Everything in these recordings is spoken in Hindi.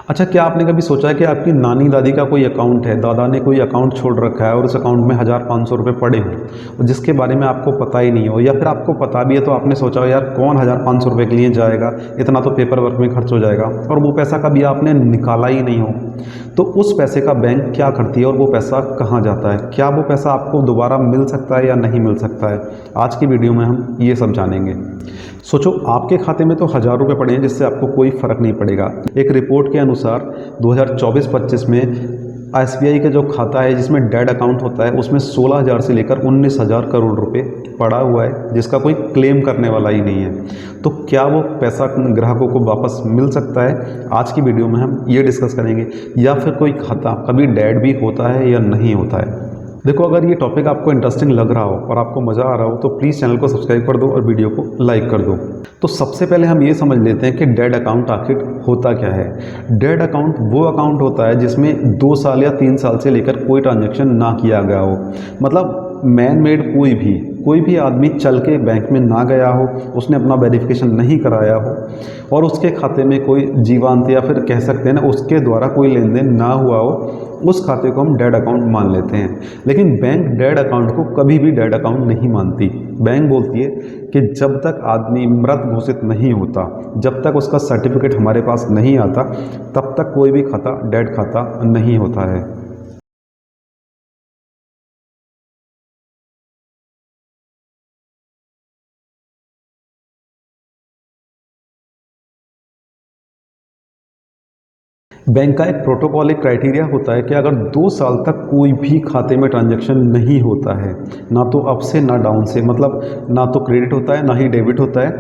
अच्छा, क्या आपने कभी सोचा है कि आपकी नानी दादी का कोई अकाउंट है, दादा ने कोई अकाउंट छोड़ रखा है और उस अकाउंट में 1,000-500 रुपये पड़े हों और जिसके बारे में आपको पता ही नहीं हो, या फिर आपको पता भी है तो आपने सोचा हो यार कौन 1,000-500 रुपये के लिए जाएगा, इतना तो पेपर वर्क में खर्च हो जाएगा, और वो पैसा कभी आपने निकाला ही नहीं हो। तो उस पैसे का बैंक क्या करती है और वो पैसा कहाँ जाता है, क्या वो पैसा आपको दोबारा मिल सकता है या नहीं मिल सकता है, आज की वीडियो में हम ये सब जानेंगे। सोचो, आपके खाते में तो 1,000 रुपये पड़े हैं जिससे आपको कोई फ़र्क नहीं पड़ेगा। एक रिपोर्ट के अनुसार 2024-25 में एसबीआई का जो खाता है जिसमें डेड अकाउंट होता है उसमें 16,000 से लेकर 19,000 करोड़ रुपए पड़ा हुआ है जिसका कोई क्लेम करने वाला ही नहीं है। तो क्या वो पैसा ग्राहकों को वापस मिल सकता है, आज की वीडियो में हम ये डिस्कस करेंगे। या फिर कोई खाता कभी डेड भी होता है या नहीं होता है। देखो, अगर ये टॉपिक आपको इंटरेस्टिंग लग रहा हो और आपको मज़ा आ रहा हो तो प्लीज़ चैनल को सब्सक्राइब कर दो और वीडियो को लाइक कर दो। तो सबसे पहले हम ये समझ लेते हैं कि डेड अकाउंट आखिर होता क्या है। डेड अकाउंट वो अकाउंट होता है जिसमें 2 साल या 3 साल से लेकर कोई ट्रांजैक्शन ना किया गया हो। मतलब मैन मेड कोई भी आदमी चल के बैंक में ना गया हो, उसने अपना वेरिफिकेशन नहीं कराया हो और उसके खाते में कोई जीवांत या फिर कह सकते हैं ना उसके द्वारा कोई लेन देन ना हुआ हो, उस खाते को हम डेड अकाउंट मान लेते हैं। लेकिन बैंक डेड अकाउंट को कभी भी डेड अकाउंट नहीं मानती। बैंक बोलती है कि जब तक आदमी मृत घोषित नहीं होता, जब तक उसका सर्टिफिकेट हमारे पास नहीं आता, तब तक कोई भी खाता डेड खाता नहीं होता है। बैंक का एक प्रोटोकॉल, एक क्राइटेरिया होता है कि अगर 2 साल तक कोई भी खाते में ट्रांजैक्शन नहीं होता है, ना तो अप से ना डाउन से, मतलब ना तो क्रेडिट होता है ना ही डेबिट होता है,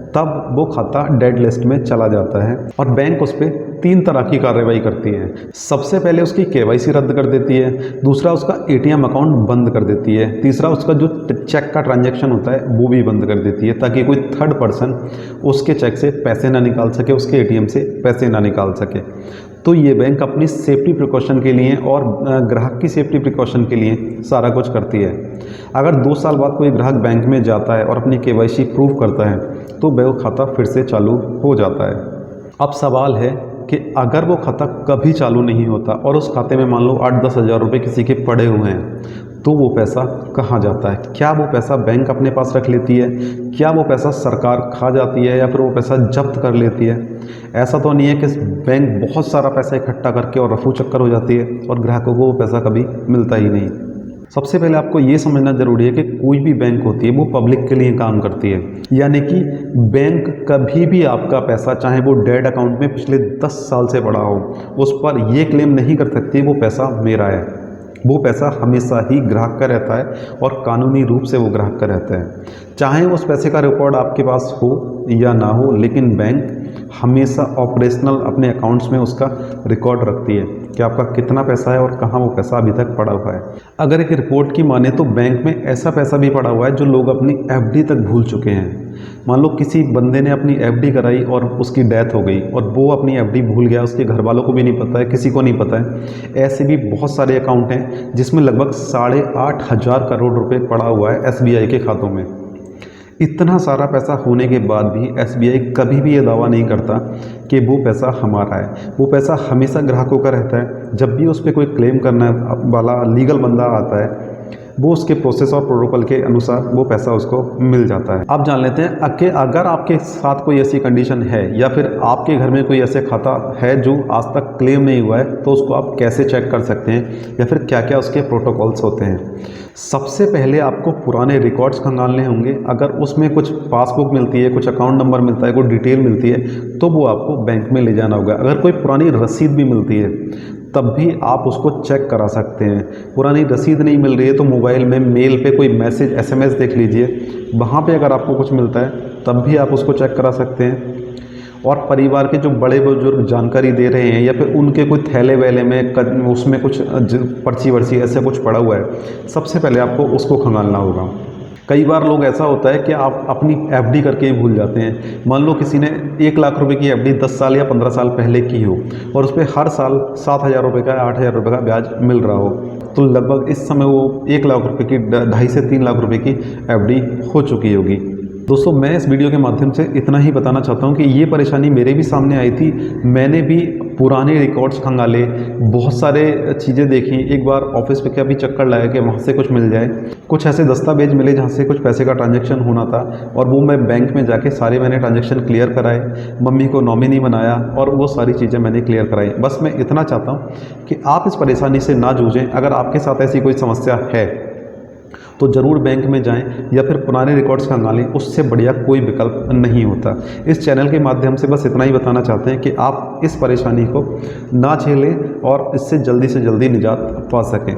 तब वो खाता डेड लिस्ट में चला जाता है। और बैंक उस पर 3 तरह की कार्रवाई करती है। सबसे पहले उसकी केवाईसी रद्द कर देती है, दूसरा उसका एटीएम अकाउंट बंद कर देती है, तीसरा उसका जो चेक का ट्रांजैक्शन होता है वो भी बंद कर देती है ताकि कोई थर्ड पर्सन उसके चेक से पैसे ना निकाल सके, उसके एटीएम से पैसे ना निकाल सके। तो ये बैंक अपनी सेफ्टी प्रिकॉशन के लिए और ग्राहक की सेफ्टी प्रिकॉशन के लिए सारा कुछ करती है। अगर 2 साल बाद कोई ग्राहक बैंक में जाता है और अपनी केवाईसी प्रूव करता है तो बैंक खाता फिर से चालू हो जाता है। अब सवाल है कि अगर वो खाता कभी चालू नहीं होता और उस खाते में मान लो 8-10 हज़ार रुपये किसी के पड़े हुए हैं, तो वो पैसा कहाँ जाता है? क्या वो पैसा बैंक अपने पास रख लेती है? क्या वो पैसा सरकार खा जाती है या फिर वो पैसा जब्त कर लेती है? ऐसा तो नहीं है कि बैंक बहुत सारा पैसा इकट्ठा करके और रफू चक्कर हो जाती है और ग्राहकों को वो पैसा कभी मिलता ही नहीं। सबसे पहले आपको ये समझना जरूरी है कि कोई भी बैंक होती है वो पब्लिक के लिए काम करती है, यानी कि बैंक कभी भी आपका पैसा, चाहे वो डेड अकाउंट में पिछले 10 साल से पड़ा हो, उस पर ये क्लेम नहीं कर सकती वो पैसा मेरा है। वो पैसा हमेशा ही ग्राहक का रहता है और कानूनी रूप से वो ग्राहक का रहता है। चाहे उस पैसे का रिकॉर्ड आपके पास हो या ना हो, लेकिन बैंक हमेशा ऑपरेशनल अपने अकाउंट्स में उसका रिकॉर्ड रखती है कि आपका कितना पैसा है और कहाँ वो पैसा अभी तक पड़ा हुआ है। अगर एक रिपोर्ट की माने तो बैंक में ऐसा पैसा भी पड़ा हुआ है जो लोग अपनी एफडी तक भूल चुके हैं। मान लो किसी बंदे ने अपनी एफडी कराई और उसकी डेथ हो गई और वो अपनी एफडी भूल गया, उसके घर वालों को भी नहीं पता है, किसी को नहीं पता है। ऐसे भी बहुत सारे अकाउंट हैं जिसमें लगभग 8,500 करोड़ रुपए पड़ा हुआ है एसबीआई के खातों में। इतना सारा पैसा होने के बाद भी एसबीआई कभी भी ये दावा नहीं करता कि वो पैसा हमारा है। वो पैसा हमेशा ग्राहकों का रहता है। जब भी उस पर कोई क्लेम करने वाला लीगल बंदा आता है, वो उसके प्रोसेस और प्रोटोकॉल के अनुसार वो पैसा उसको मिल जाता है। अब जान लेते हैं कि अगर आपके साथ कोई ऐसी कंडीशन है या फिर आपके घर में कोई ऐसे खाता है जो आज तक क्लेम नहीं हुआ है, तो उसको आप कैसे चेक कर सकते हैं या फिर क्या क्या उसके प्रोटोकॉल्स होते हैं। सबसे पहले आपको पुराने रिकॉर्ड्स खंगालने होंगे। अगर उसमें कुछ पासबुक मिलती है, कुछ अकाउंट नंबर मिलता है, कोई डिटेल मिलती है, तो वो आपको बैंक में ले जाना होगा। अगर कोई पुरानी रसीद भी मिलती है तब भी आप उसको चेक करा सकते हैं। पुरानी रसीद नहीं मिल रही है तो मोबाइल में मेल पे कोई मैसेज, एसएमएस देख लीजिए, वहाँ पे अगर आपको कुछ मिलता है तब भी आप उसको चेक करा सकते हैं। और परिवार के जो बड़े बुजुर्ग जानकारी दे रहे हैं या फिर उनके कोई थैले वैले में उसमें कुछ पर्ची वर्ची ऐसा कुछ पड़ा हुआ है, सबसे पहले आपको उसको खंगालना होगा। कई बार लोग ऐसा होता है कि आप अपनी एफडी करके ही भूल जाते हैं। मान लो किसी ने 1 लाख रुपए की एफडी 10 साल या 15 साल पहले की हो और उस पर हर साल 7,000 रुपये का, 8,000 रुपये का ब्याज मिल रहा हो, तो लगभग इस समय वो 1 लाख रुपये की 2.5 से 3 लाख रुपये की एफडी हो चुकी होगी। दोस्तों, मैं इस वीडियो के माध्यम से इतना ही बताना चाहता हूँ कि ये परेशानी मेरे भी सामने आई थी। मैंने भी पुराने रिकॉर्ड्स खंगाले, बहुत सारे चीज़ें देखी, एक बार ऑफिस पे क्या भी चक्कर लगाया कि वहाँ से कुछ मिल जाए। कुछ ऐसे दस्तावेज मिले जहाँ से कुछ पैसे का ट्रांजैक्शन होना था, और वो मैं बैंक में जाके सारे मैंने ट्रांजैक्शन क्लियर कराए, मम्मी को नॉमिनी बनाया और वो सारी चीज़ें मैंने क्लियर कराई। बस मैं इतना चाहता हूँ कि आप इस परेशानी से ना जूझें। अगर आपके साथ ऐसी कोई समस्या है तो ज़रूर बैंक में जाएं या फिर पुराने रिकॉर्ड्स खंगालें, उससे बढ़िया कोई विकल्प नहीं होता। इस चैनल के माध्यम से बस इतना ही बताना चाहते हैं कि आप इस परेशानी को ना झेलें और इससे जल्दी से जल्दी निजात पा सकें।